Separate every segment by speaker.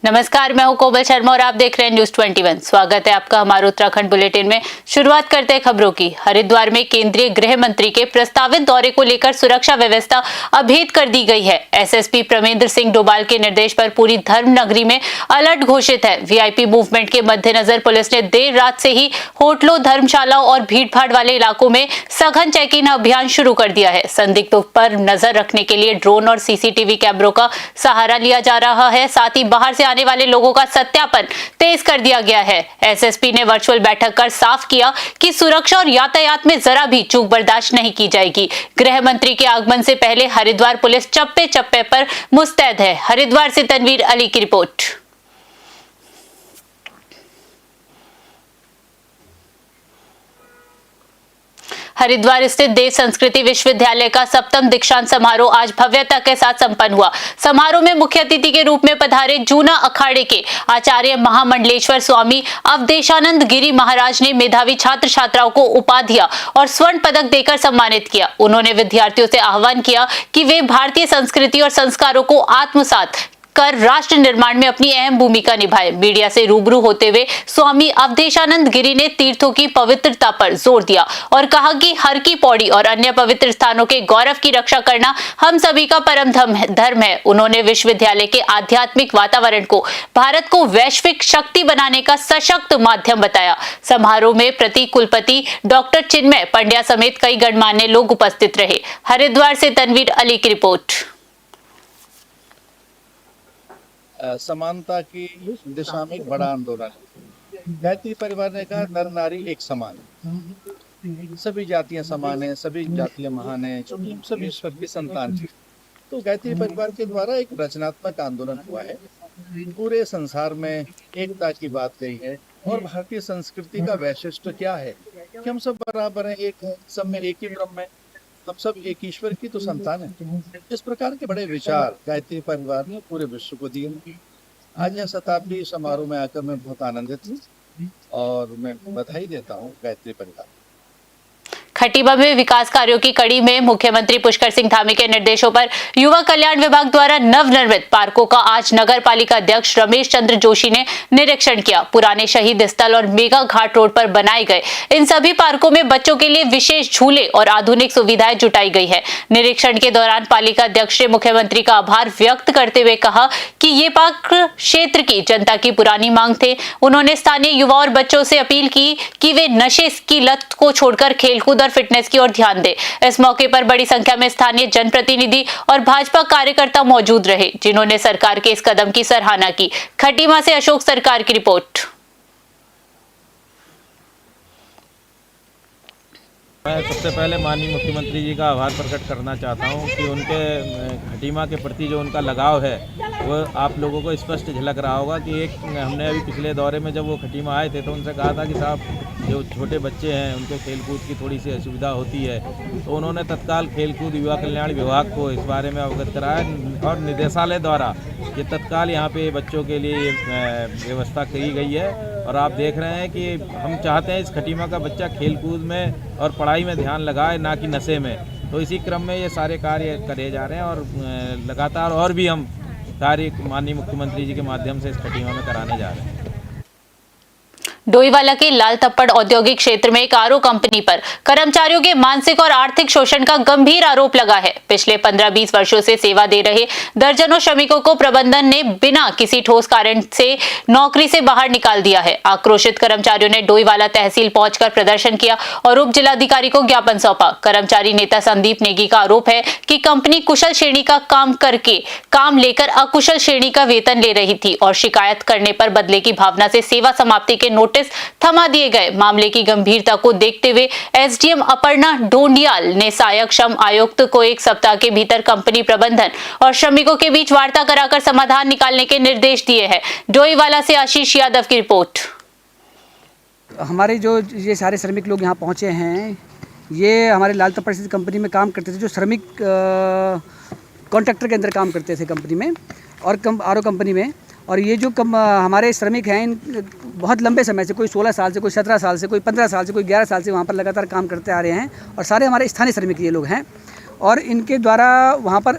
Speaker 1: नमस्कार, मैं हूं कोमल शर्मा और आप देख रहे हैं न्यूज 21। स्वागत है आपका हमारे उत्तराखंड बुलेटिन में। शुरुआत करते हैं खबरों की। हरिद्वार में केंद्रीय गृह मंत्री के प्रस्तावित दौरे को लेकर सुरक्षा व्यवस्था अभेद कर दी गई है। एसएसपी प्रमेंद्र सिंह डोभाल के निर्देश पर पूरी धर्म नगरी में अलर्ट घोषित है। वीआईपी मूवमेंट के मद्देनजर पुलिस ने देर रात से ही होटलों, धर्मशालाओं और भीड़भाड़ वाले इलाकों में सघन चेकिंग अभियान शुरू कर दिया है। संदिग्धों पर नजर रखने के लिए ड्रोन और सीसीटीवी कैमरों का सहारा लिया जा रहा है। साथ ही बाहर से आने वाले लोगों का सत्यापन तेज कर दिया गया है। एसएसपी ने वर्चुअल बैठक कर साफ किया कि सुरक्षा और यातायात में जरा भी चूक बर्दाश्त नहीं की जाएगी। गृह मंत्री के आगमन से पहले हरिद्वार पुलिस चप्पे चप्पे पर मुस्तैद है। हरिद्वार से तनवीर अली की रिपोर्ट। हरिद्वार स्थित देव संस्कृति विश्वविद्यालय का 7वां दीक्षांत समारोह आज भव्यता के साथ संपन्न हुआ। समारोह में मुख्य अतिथि के रूप में पधारे जूना अखाड़े के आचार्य महामंडलेश्वर स्वामी अवधेशानंद गिरी महाराज ने मेधावी छात्र छात्राओं को उपाधियां और स्वर्ण पदक देकर सम्मानित किया। उन्होंने विद्यार्थियों से आह्वान किया कि वे भारतीय संस्कृति और संस्कारों को आत्मसात कर राष्ट्र निर्माण में अपनी अहम भूमिका निभाए। मीडिया से रूबरू होते हुए स्वामी अवधेशानंद गिरी ने तीर्थों की पवित्रता पर जोर दिया और कहा कि हर की पौड़ी और अन्य पवित्र स्थानों के गौरव की रक्षा करना हम सभी का परम धर्म है। उन्होंने विश्वविद्यालय के आध्यात्मिक वातावरण को भारत को वैश्विक शक्ति बनाने का सशक्त माध्यम बताया। समारोह में प्रति कुलपति डॉक्टर चिन्मय पंड्या समेत कई गणमान्य लोग उपस्थित रहे। हरिद्वार से तनवीर अली की रिपोर्ट।
Speaker 2: समानता की दिशा में एक बड़ा आंदोलन। गायत्री परिवार ने कहा नर नारी एक समान, सभी जातियां समान है, सभी जातियां महान है, क्योंकि हम सभी ईश्वर की संतान हैं। तो गायत्री परिवार के द्वारा एक रचनात्मक आंदोलन हुआ है। पूरे संसार में एकता की बात कही है और भारतीय संस्कृति का वैशिष्ट क्या है कि हम सब बराबर हैं, एक है, सब में एक ही ब्रह्म है, हम सब एक ईश्वर की तो संतान है। इस प्रकार के बड़े विचार गायत्री परिवार ने पूरे विश्व को दिए। आज यह शताब्दी समारोह में आकर मैं बहुत आनंदित हूँ और मैं बधाई देता हूँ गायत्री परिवार।
Speaker 1: खटीमा में विकास कार्यों की कड़ी में मुख्यमंत्री पुष्कर सिंह धामी के निर्देशों पर युवा कल्याण विभाग द्वारा नवनिर्मित पार्कों का आज नगर पालिका अध्यक्ष रमेश चंद्र जोशी ने निरीक्षण किया। पुराने शहीद स्थल और मेगा घाट रोड पर बनाए गए इन सभी पार्कों में बच्चों के लिए विशेष झूले और आधुनिक सुविधाएं जुटाई गई है। निरीक्षण के दौरान पालिका अध्यक्ष ने मुख्यमंत्री का आभार व्यक्त करते हुए कहा कि ये पार्क क्षेत्र की जनता की पुरानी मांग थे। उन्होंने स्थानीय युवा और बच्चों से अपील की कि वे नशे की लत को छोड़कर खेलकूद और फिटनेस की ओर ध्यान दे। इस मौके पर बड़ी संख्या में स्थानीय जनप्रतिनिधि और भाजपा कार्यकर्ता मौजूद रहे, जिन्होंने सरकार के इस कदम की सराहना की। खटीमा से अशोक सरकार की रिपोर्ट।
Speaker 3: मैं सबसे पहले माननीय मुख्यमंत्री जी का आभार प्रकट करना चाहता हूं कि उनके खटीमा के प्रति जो उनका लगाव है वो आप लोगों को स्पष्ट झलक रहा होगा कि एक हमने अभी पिछले दौरे में जब वो खटीमा आए थे तो उनसे कहा था कि साहब जो छोटे बच्चे हैं उनको खेलकूद की थोड़ी सी असुविधा होती है, तो उन्होंने तत्काल खेलकूद युवा कल्याण विभाग को इस बारे में अवगत कराया और निदेशालय द्वारा ये तत्काल यहाँ पे बच्चों के लिए व्यवस्था की गई है। और आप देख रहे हैं कि हम चाहते हैं इस खटीमा का बच्चा खेलकूद में और पढ़ाई में ध्यान लगाए, ना कि नशे में। तो इसी क्रम में ये सारे कार्य करे जा रहे हैं और लगातार और भी हम कार्य माननीय मुख्यमंत्री जी के माध्यम से इस खटीमा में कराने जा रहे हैं।
Speaker 1: डोईवाला के लाल थप्पड़ औद्योगिक क्षेत्र में एक आरओ कंपनी पर कर्मचारियों के मानसिक और आर्थिक शोषण का गंभीर आरोप लगा है। पिछले 15-20 वर्षों से सेवा दे रहे दर्जनों श्रमिकों को प्रबंधन ने बिना किसी ठोस कारण से नौकरी से बाहर निकाल दिया है। आक्रोशित कर्मचारियों ने डोईवाला तहसील पहुंचकर प्रदर्शन किया और उप जिलाधिकारी को ज्ञापन सौंपा। कर्मचारी नेता संदीप नेगी का आरोप है कि कंपनी कुशल श्रेणी का काम लेकर अकुशल श्रेणी का वेतन ले रही थी और शिकायत करने पर बदले की भावना से सेवा समाप्ति के नोटिस थमा दिए गए। मामले की गंभीरता को देखते हुए एसडीएम अपर्णा ढोंडियाल ने सहायक श्रम आयुक्त को 1 सप्ताह के भीतर कंपनी प्रबंधन और श्रमिकों के बीच वार्ता कराकर समाधान निकालने के निर्देश दिए हैं। डोईवाला से आशीष यादव की रिपोर्ट।
Speaker 4: हमारे जो ये सारे श्रमिक लोग यहाँ पहुँचे हैं, ये हमारे लाल थप्पड़ स्थित कंपनी में काम करते थे, जो श्रमिक कॉन्ट्रैक्टर के अंदर काम करते थे कंपनी में और आरओ कंपनी में। और ये जो हमारे श्रमिक हैं, इन बहुत लंबे समय से, कोई 16 साल से, कोई 17 साल से, कोई 15 साल से, कोई 11 साल से वहाँ पर लगातार काम करते आ रहे हैं और सारे हमारे स्थानीय श्रमिक ये लोग हैं। और इनके द्वारा वहाँ पर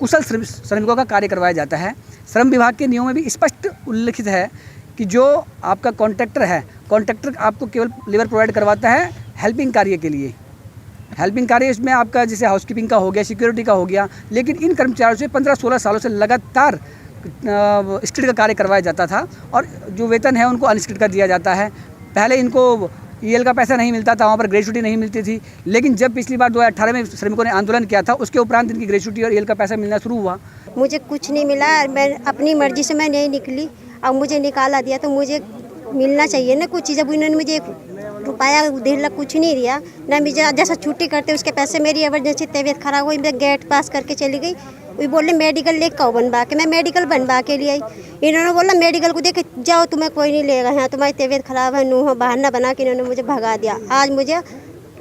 Speaker 4: कुशल श्रमिकों का कार्य करवाया जाता है। श्रम विभाग के नियमों में भी स्पष्ट उल्लिखित है कि जो आपका कॉन्ट्रैक्टर है, कॉन्ट्रैक्टर आपको केवल लेबर प्रोवाइड करवाता है हेल्पिंग कार्य के लिए। हेल्पिंग कार्य इसमें आपका जैसे हाउसकीपिंग का हो गया, सिक्योरिटी का हो गया, लेकिन इन कर्मचारियों से 15-16 सालों से लगातार स्किल्ड का कार्य करवाया जाता था और जो वेतन है उनको अनस्किल्ड का दिया जाता है। पहले इनको ईएल का पैसा नहीं मिलता था, वहाँ पर ग्रेजुटी नहीं मिलती थी, लेकिन जब पिछली बार 2018 में श्रमिकों ने आंदोलन किया था उसके उपरांत इनकी ग्रेजुटी और ईएल का पैसा मिलना शुरू हुआ।
Speaker 5: मुझे कुछ नहीं मिला, मैं अपनी मर्जी से मैं नहीं निकली, अब मुझे निकाला दिया तो मुझे मिलना चाहिए ना कुछ चीज़। अब इन्होंने मुझे रुपया 1.5 लाख कुछ नहीं दिया ना, मुझे जैसा छुट्टी करते उसके पैसे। मेरी एमरजेंसी तबीयत खराब हुई, मैं गेट पास करके चली गई, वो बोले मेडिकल ले आओ बनवा के, मैं मेडिकल बनवा के लिए आई। इन्होंने बोला मेडिकल को देख जाओ, तुम्हें कोई नहीं लेगा, यहाँ तुम्हारी तबीयत खराब है, नूह बहाना बना के इन्होंने मुझे भगा दिया। आज मुझे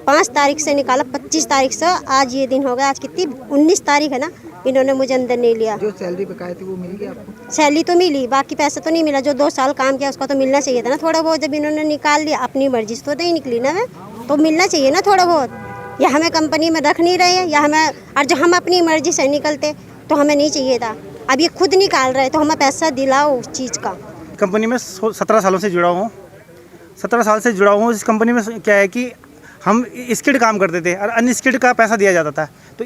Speaker 5: 5 तारीख से निकाला, 25 तारीख से आज ये दिन हो गया, आज कितनी 19 तारीख है ना, इन्होंने मुझे अंदर नहीं लिया।
Speaker 6: जो सैलरी बकाया थी वो मिल गई आपको?
Speaker 5: सैलरी तो मिली, बाकी पैसा तो नहीं मिला। जो 2 साल काम किया उसका तो मिलना चाहिए था ना थोड़ा बहुत। जब इन्होंने निकाल लिया, अपनी मर्जी से तो नहीं निकली ना मैं, तो मिलना चाहिए ना थोड़ा बहुत। या हमें कंपनी में रख नहीं रहे हैं, या हमें, और जो हम अपनी मर्जी से निकलते तो हमें नहीं चाहिए था। अब ये खुद निकाल रहे तो हमें पैसा दिलाओ उस चीज़ का।
Speaker 7: कंपनी में 17 सालों से जुड़ा हूँ, 17 साल से जुड़ा हूँ। इस कंपनी में क्या है कि हम स्किल्ड काम करते थे और अनस्किल्ड का पैसा दिया जाता था। तो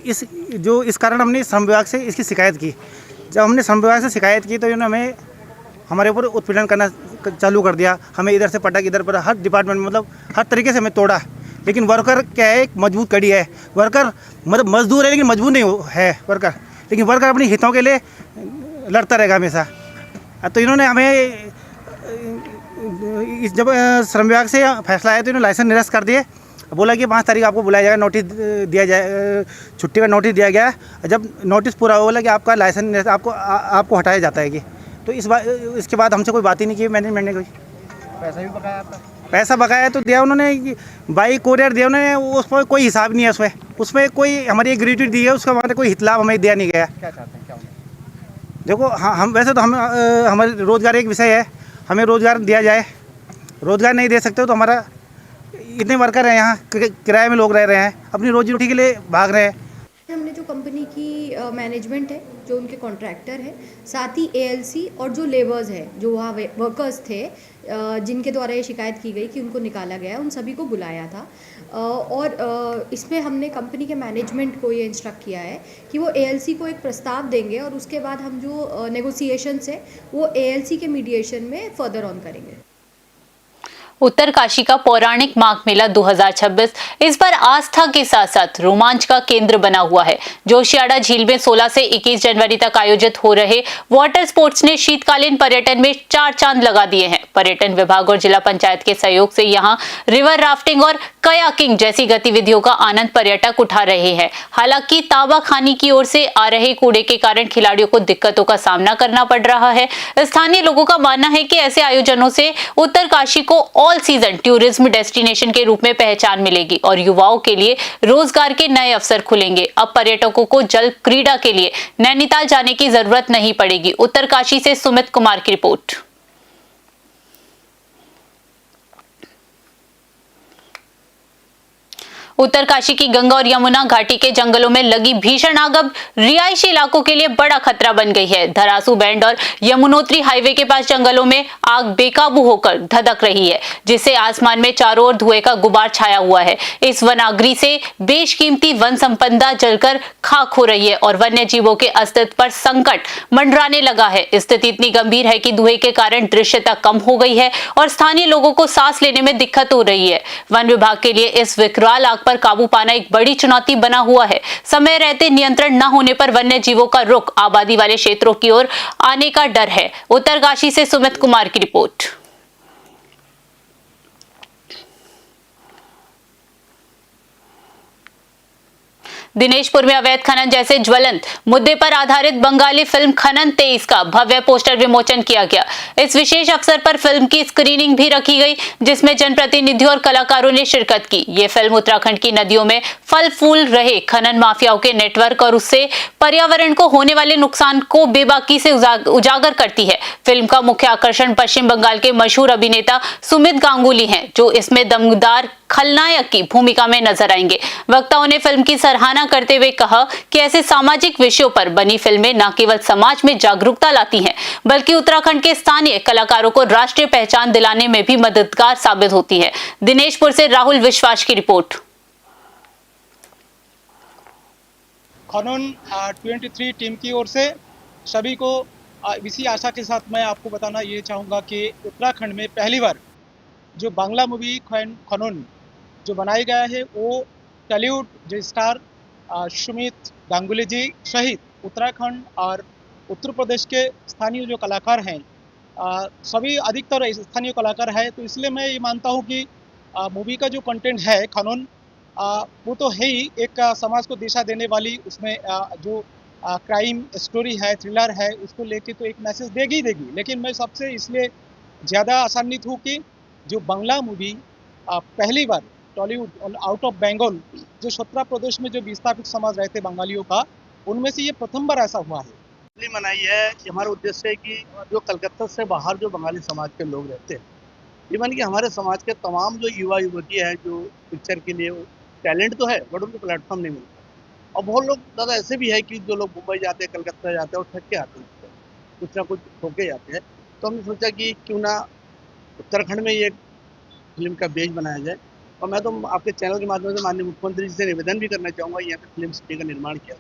Speaker 7: इस कारण हमने श्रम विभाग से इसकी शिकायत की। जब हमने श्रम विभाग से शिकायत की तो इन्होंने हमारे ऊपर उत्पीड़न करना चालू कर दिया। हमें इधर से पटक, इधर पर, हर डिपार्टमेंट में, मतलब हर तरीके से हमें तोड़ा। लेकिन वर्कर क्या है, एक मजबूत कड़ी है। वर्कर मतलब मजदूर है लेकिन मजबूत नहीं है वर्कर, लेकिन वर्कर अपने हितों के लिए लड़ता रहेगा हमेशा। तो इन्होंने हमें जब श्रम विभाग से फैसला आया तो इन्होंने लाइसेंस निरस्त कर दिए। बोला कि 5 तारीख आपको बुलाया जाएगा, नोटिस दिया जाए, छुट्टी का नोटिस दिया गया। जब नोटिस पूरा हुआ, बोला कि आपका लाइसेंस आपको हटाया जाता है कि। तो इसके बाद हमसे कोई बात ही नहीं की मैनेजमेंट ने। कोई
Speaker 6: पैसा भी बकाया आपका?
Speaker 7: पैसा बकाया तो दिया उन्होंने, बाई कोरियर दिया उन्होंने, उस पर कोई हिसाब नहीं है। उसमें कोई हमारी एक ग्रेजुटी दी है, उसका हमारे कोई हितलाभ हमें दिया नहीं गया।
Speaker 6: क्या चाहते हैं, क्या होना?
Speaker 7: देखो हम वैसे तो हमारे रोज़गार एक विषय है, हमें रोज़गार दिया जाए। रोज़गार नहीं दे सकते तो हमारा, इतने वर्कर हैं यहाँ, किराए में लोग रह रहे हैं, अपनी रोजी रोटी के लिए भाग रहे हैं।
Speaker 8: हमने जो कंपनी की मैनेजमेंट है, जो उनके कॉन्ट्रैक्टर है, साथ ही एएलसी और जो लेबर्स है, जो वहाँ वर्कर्स थे जिनके द्वारा ये शिकायत की गई कि उनको निकाला गया, उन सभी को बुलाया था। और इसमें हमने कंपनी के मैनेजमेंट को ये इंस्ट्रक्ट किया है कि वो एएलसी को एक प्रस्ताव देंगे और उसके बाद हम जो नेगोशिएशंस है वो एएलसी के मीडिएशन में फर्दर ऑन करेंगे।
Speaker 1: उत्तरकाशी का पौराणिक माघ मेला 2026 इस बार आस्था के साथ साथ रोमांच का केंद्र बना हुआ है। जोशियाड़ा झील में 16 से 21 जनवरी तक आयोजित हो रहे वाटर स्पोर्ट्स ने शीतकालीन पर्यटन में 4 चांद लगा दिए हैं। पर्यटन विभाग और जिला पंचायत के सहयोग से यहां रिवर राफ्टिंग और कयाकिंग जैसी गतिविधियों का आनंद पर्यटक उठा रहे हैं। हालांकि ताबा खानी की ओर से आ रहे कूड़े के कारण खिलाड़ियों को दिक्कतों का सामना करना पड़ रहा है। स्थानीय लोगों का मानना है कि ऐसे आयोजनों से उत्तरकाशी को ऑल सीजन टूरिज्म डेस्टिनेशन के रूप में पहचान मिलेगी और युवाओं के लिए रोजगार के नए अवसर खुलेंगे। अब पर्यटकों को जल क्रीड़ा के लिए नैनीताल जाने की जरूरत नहीं पड़ेगी। उत्तरकाशी से सुमित कुमार की रिपोर्ट। उत्तरकाशी की गंगा और यमुना घाटी के जंगलों में लगी भीषण आग अब रिहायशी इलाकों के लिए बड़ा खतरा बन गई है। धरासू बैंड और यमुनोत्री हाईवे के पास जंगलों में आग बेकाबू होकर धधक रही है, जिससे आसमान में चारों ओर धुएं का गुबार छाया हुआ है। इस वनाग्नि से बेशकीमती वन संपदा जलकर खाक हो रही है और वन्य जीवों के अस्तित्व पर संकट मंडराने लगा है। स्थिति इतनी गंभीर है कि धुएं के कारण दृश्यता कम हो गई है और स्थानीय लोगों को सांस लेने में दिक्कत हो रही है। वन विभाग के लिए इस विकराल आग पर काबू पाना एक बड़ी चुनौती बना हुआ है। समय रहते नियंत्रण न होने पर वन्य जीवों का रुख आबादी वाले क्षेत्रों की ओर आने का डर है। उत्तरकाशी से सुमित कुमार की रिपोर्ट। दिनेशपुर में अवैध खनन जैसे ज्वलंत मुद्दे पर आधारित बंगाली फिल्म खनन 23 का भव्य पोस्टर विमोचन किया गया। इस विशेष अवसर पर फिल्म की स्क्रीनिंग भी रखी गई, जिसमें जनप्रतिनिधियों और कलाकारों ने शिरकत की। ये फिल्म उत्तराखंड की नदियों में फल फूल रहे खनन माफियाओं के नेटवर्क और उससे पर्यावरण को होने वाले नुकसान को बेबाकी से उजागर करती है। फिल्म का मुख्य आकर्षण पश्चिम बंगाल के मशहूर अभिनेता सुमित गांगुली हैं, जो इसमें दमदार खलनायक की भूमिका में नजर आएंगे। वक्ताओं ने फिल्म की सराहना करते हुए कहा कि ऐसे सामाजिक विषयों पर बनी फिल्में न केवल समाज में जागरूकता लाती हैं, बल्कि उत्तराखंड के स्थानीय कलाकारों को राष्ट्रीय पहचान दिलाने में भी मददगार साबित होती है। दिनेशपुर से राहुल विश्वास की रिपोर्ट।
Speaker 9: खनन 23 टीम की ओर से सभी को इसी आशा के साथ मैं आपको बताना ये चाहूँगा कि उत्तराखंड में पहली बार जो बांग्ला मूवी खनन जो बनाया गया है वो टॉलीवुड जो स्टार सुमित गांगुली जी सहित उत्तराखंड और उत्तर प्रदेश के स्थानीय जो कलाकार हैं सभी अधिकतर स्थानीय कलाकार हैं। तो इसलिए मैं ये मानता हूँ कि मूवी का जो कंटेंट है खनन वो तो है ही एक समाज को दिशा देने वाली, उसमें जो क्राइम स्टोरी है, थ्रिलर है, उसको लेके तो एक मैसेज देगी। लेकिन मैं सबसे इसलिए ज़्यादा आसान्वित हूँ कि जो बांग्ला मूवी पहली बार टॉलीवुड आउट ऑफ बंगाल जो 17 प्रदेश में जो विस्थापित समाज रहते बंगालियों का, उनमें से ये प्रथम बार ऐसा हुआ है।
Speaker 10: मनाई है कि हमारा उद्देश्य है कि जो कलकत्ता से बाहर जो बंगाली समाज के लोग रहते हैं, इवन कि हमारे समाज के तमाम जो युवा युवती है जो पिक्चर के लिए टैलेंट तो है बट उनको प्लेटफॉर्म नहीं मिलता। और बहुत लोग ज़्यादा ऐसे भी है कि जो लोग मुंबई जाते हैं, कलकत्ता जाते हैं और थक के आते हैं, कुछ ना कुछ होके जाते हैं। तो हमने सोचा कि क्यों ना उत्तराखंड में ये फिल्म का बेस बनाया जाए। और मैं तो आपके चैनल के माध्यम से माननीय मुख्यमंत्री जी से निवेदन भी करना चाहूँगा, यहाँ पे फिल्म सिटी का निर्माण किया।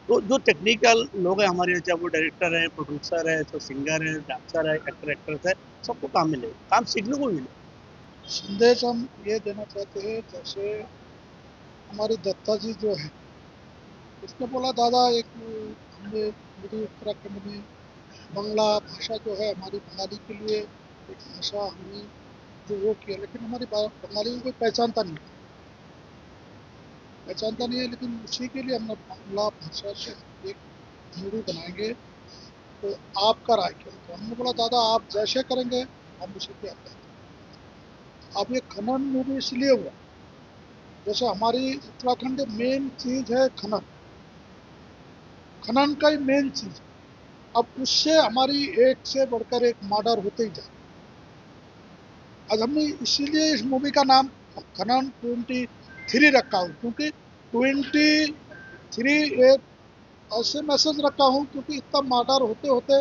Speaker 10: तो जो टेक्निकल लोग हैं हमारे यहाँ, चाहे वो डायरेक्टर है, प्रोड्यूसर है, चाहे सिंगर है, डांसर है, एक्ट्रेस है, सबको काम मिले, काम सीखने को मिले।
Speaker 11: संदेश हम ये देना चाहते हैं, जैसे हमारे दत्ता जी जो है उसने बोला दादा एक हमने मेरी उत्तराखंड में बांग्ला भाषा जो है हमारी बंगाली के लिए एक भाषा हमने जो वो किया, लेकिन हमारी बंगाली को कोई पहचानता नहीं है, लेकिन उसी के लिए हमने बांग्ला भाषा से एक मूवी बनाएंगे। तो आपका राय क्या? तो हमने बोला दादा आप जैसे करेंगे हम उसी पे आते हैं। अब ये खनन मूवी इसलिए हुआ, जैसे हमारी उत्तराखंड की मेन चीज़ है खनन का ही मेन चीज़। अब उससे हमारी एक से बढ़कर एक मर्डर होते ही जाए। आज हमने इसीलिए इस मूवी का नाम खनन 23 रखा हूँ, क्योंकि 23 एक ऐसे मैसेज रखा हूँ क्योंकि इतना मर्डर होते होते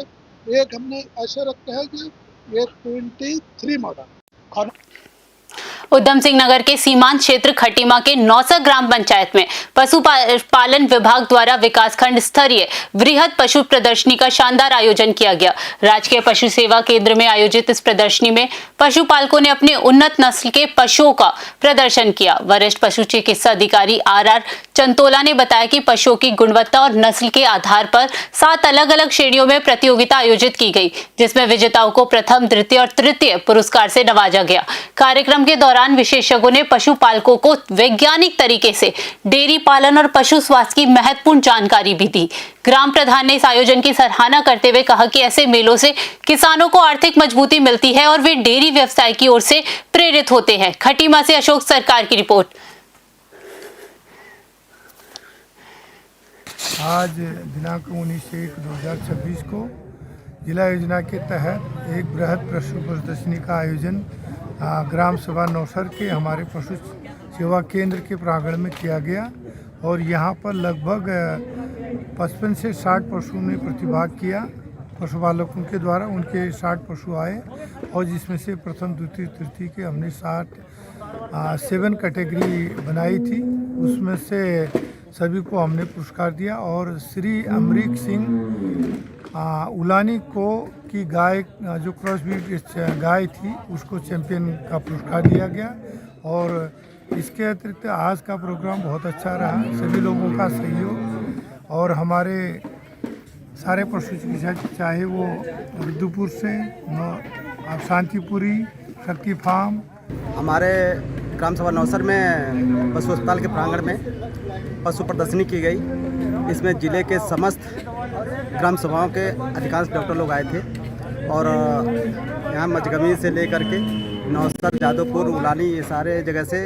Speaker 11: एक हमने ऐसे रखते हैं कि ये 23 मर्डर।
Speaker 1: उधम सिंह नगर के सीमांत क्षेत्र खटीमा के नौसा ग्राम पंचायत में पशुपालन विभाग द्वारा विकासखंड स्तरीय वृहद पशु प्रदर्शनी का शानदार आयोजन किया गया। राजकीय पशु सेवा केंद्र में आयोजित इस प्रदर्शनी में पशुपालकों ने अपने उन्नत नस्ल के पशुओं का प्रदर्शन किया। वरिष्ठ पशु चिकित्सा अधिकारी आर चंतोला ने बताया कि पशुओं की गुणवत्ता और नस्ल के आधार पर 7 अलग-अलग श्रेणियों में प्रतियोगिता आयोजित की गई, जिसमें विजेताओं को प्रथम, द्वितीय और तृतीय पुरस्कार से नवाजा गया। कार्यक्रम के दौरान विशेषज्ञों ने पशुपालकों को वैज्ञानिक तरीके से डेयरी पालन और पशु स्वास्थ्य की महत्वपूर्ण जानकारी भी दी। ग्राम प्रधान ने इस आयोजन की सराहना करते हुए कहा कि ऐसे मेलों से किसानों को आर्थिक मजबूती मिलती है और वे डेयरी व्यवसाय की ओर से प्रेरित होते हैं। खटीमा से अशोक सरकार की रिपोर्ट।
Speaker 12: आज दिनांक 19/1/2026 को जिला योजना के तहत एक बृहद पशु प्रदर्शनी का आयोजन ग्राम सभा नौसर के हमारे पशु सेवा केंद्र के प्रांगण में किया गया और यहाँ पर लगभग 55 से 60 पशुओं ने प्रतिभाग किया। पशुपालकों के द्वारा उनके 60 पशु आए और जिसमें से प्रथम, द्वितीय, तृतीय के हमने 7 कैटेगरी बनाई थी। उसमें से सभी को हमने पुरस्कार दिया और श्री अमरीक सिंह उलानी को की गाय जो क्रॉस ब्रीड गाय थी उसको चैंपियन का पुरस्कार दिया गया। और इसके अतिरिक्त आज का प्रोग्राम बहुत अच्छा रहा, सभी लोगों का सहयोग और हमारे सारे पशु चिकित्सक, चाहे वो रुद्रपुर से शांतिपुरी, शक्ति फार्म,
Speaker 6: हमारे ग्राम सभा नौसर में पशु अस्पताल के प्रांगण में पशु प्रदर्शनी की गई। इसमें ज़िले के समस्त ग्राम सभाओं के अधिकांश डॉक्टर लोग आए थे और यहाँ मजगमी से लेकर के नौसर, जादवपुर, उलानी, ये सारे जगह से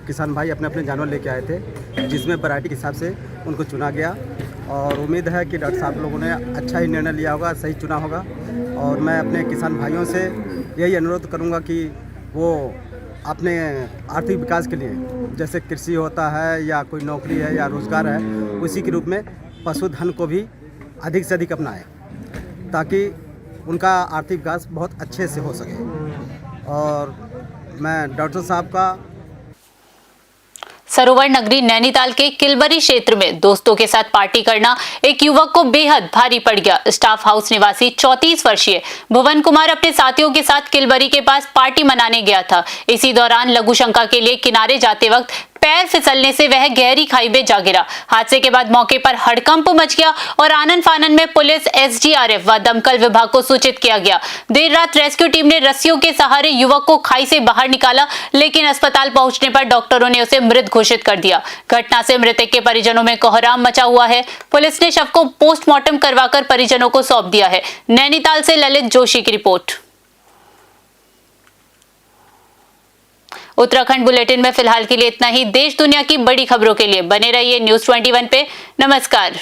Speaker 6: किसान भाई अपने अपने जानवर लेके आए थे, जिसमें वैरायटी के हिसाब से उनको चुना गया। और उम्मीद है कि डॉक्टर साहब लोगों ने अच्छा ही निर्णय लिया होगा, सही चुना होगा। और मैं अपने किसान भाइयों से यही अनुरोध करूंगा कि वो अपने आर्थिक विकास के लिए, जैसे कृषि होता है या कोई नौकरी है या रोज़गार है, उसी के रूप में पशुधन को भी अधिक से अधिक अपनाएं ताकि उनका आर्थिक विकास बहुत अच्छे से हो सके। और मैं डॉक्टर साहब का
Speaker 1: सरोवर नगरी नैनीताल के किलबरी क्षेत्र में दोस्तों के साथ पार्टी करना एक युवक को बेहद भारी पड़ गया। स्टाफ हाउस निवासी 34 वर्षीय भुवन कुमार अपने साथियों के साथ किलबरी के पास पार्टी मनाने गया था। इसी दौरान लघु शंका के लिए किनारे जाते वक्त पैर फिसलने से वह गहरी खाई में जा गिरा। हादसे के बाद मौके पर हड़कंप मच गया और आनन फानन में पुलिस, एसडीआरएफ व दमकल विभाग को सूचित किया गया। देर रात रेस्क्यू टीम ने रस्सियों के सहारे युवक को खाई से बाहर निकाला, लेकिन अस्पताल पहुंचने पर डॉक्टरों ने उसे मृत घोषित कर दिया। घटना से मृतक के परिजनों में कोहराम मचा हुआ है। पुलिस ने शव को पोस्टमार्टम करवाकर परिजनों को सौंप दिया है। नैनीताल से ललित जोशी की रिपोर्ट। उत्तराखंड बुलेटिन में फिलहाल के लिए इतना ही। देश दुनिया की बड़ी खबरों के लिए बने रहिए न्यूज़ 21 पे। नमस्कार।